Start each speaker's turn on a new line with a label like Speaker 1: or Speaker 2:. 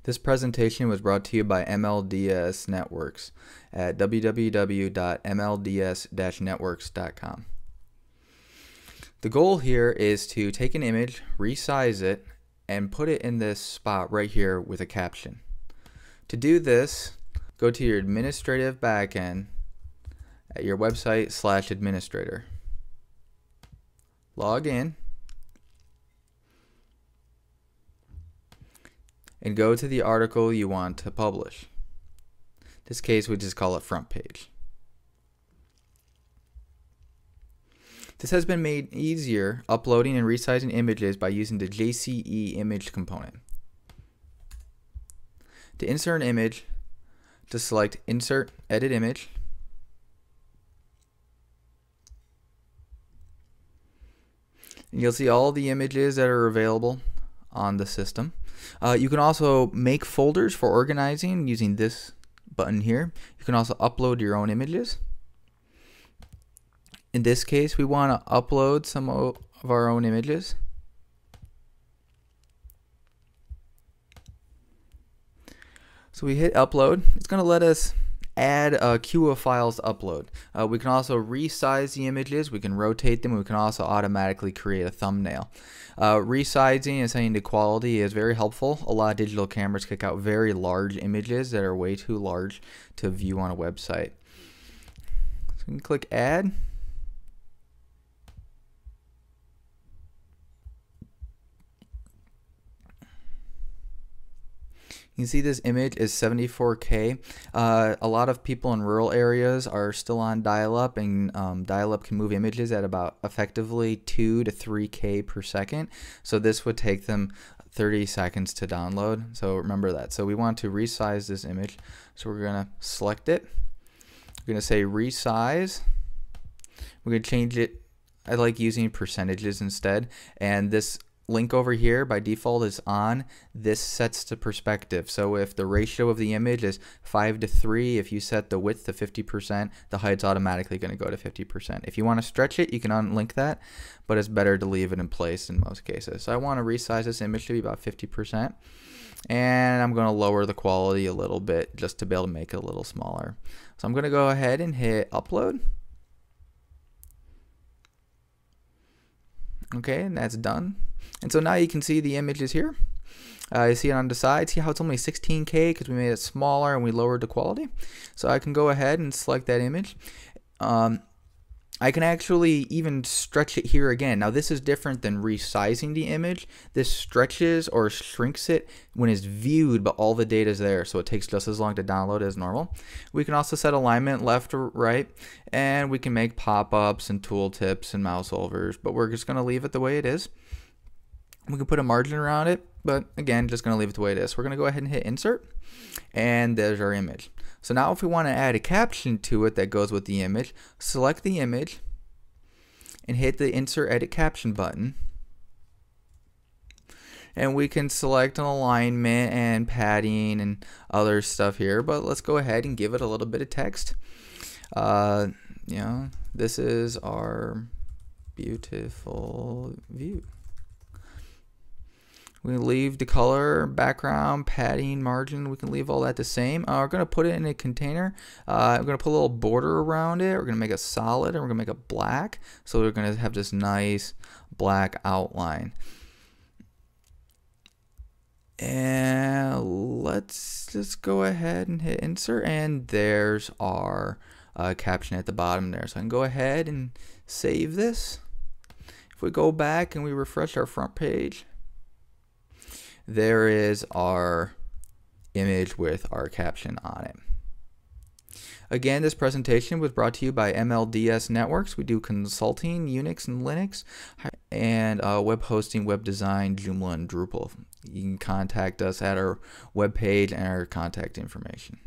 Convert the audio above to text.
Speaker 1: This presentation was brought to you by MLDS Networks at www.mlds-networks.com. The goal here is to take an image, resize it, and put it in this spot right here with a caption. To do this, go to your administrative backend at your website /administrator. Log in and go to the article you want to publish. In this case, we just call it front page. This has been made easier uploading and resizing images by using the JCE image component. To insert an image, just select Insert, Edit Image. And you'll see all the images that are available on the system. You can also make folders for organizing using this button here. You can also upload your own images. In this case, we want to upload some of our own images. So we hit upload. It's going to let us add a queue of files to upload. We can also resize the images. We can rotate them. We can also automatically create a thumbnail. Resizing and setting the quality is very helpful. A lot of digital cameras kick out very large images that are way too large to view on a website. So we can click Add. You can see this image is 74K. A lot of people in rural areas are still on dial-up, and dial-up can move images at about effectively 2 to 3K per second. So this would take them 30 seconds to download. So remember that. So we want to resize this image. So we're going to select it. We're going to say resize. We're going to change it. I like using percentages instead. And this link over here by default is on. This sets the perspective. So if the ratio of the image is 5 to 3, if you set the width to 50%, the height's automatically going to go to 50%. If you want to stretch it, you can unlink that, but it's better to leave it in place in most cases. So I want to resize this image to be about 50%, and I'm going to lower the quality a little bit just to be able to make it a little smaller. So I'm going to go ahead and hit upload. Okay, and that's done. And so now you can see the images here. You see it on the side. See how it's only 16K because we made it smaller and we lowered the quality. So I can go ahead and select that image. I can actually even stretch it here again. Now this is different than resizing the image. This stretches or shrinks it when it's viewed, but all the data is there, so it takes just as long to download as normal. We can also set alignment left or right, and we can make pop-ups and tooltips and mouse overs, but we're just going to leave it the way it is. We can put a margin around it, but again, just going to leave it the way it is. We're going to go ahead and hit insert, and there's our image. So now if we want to add a caption to it that goes with the image, select the image and hit the insert edit caption button. And we can select an alignment and padding and other stuff here, but let's go ahead and give it a little bit of text. This is our beautiful view. We can leave the color, background, padding, margin. We can leave all that the same. We're going to put it in a container. I'm going to put a little border around it. We're going to make it solid, and we're going to make it black. So we're going to have this nice black outline. And let's just go ahead and hit insert, and there's our caption at the bottom there. So I can go ahead and save this. If we go back and we refresh our front page, there is our image with our caption on it. Again, this presentation was brought to you by MLDS Networks. We do consulting, Unix and Linux, and web hosting, web design, Joomla, and Drupal. You can contact us at our webpage and our contact information.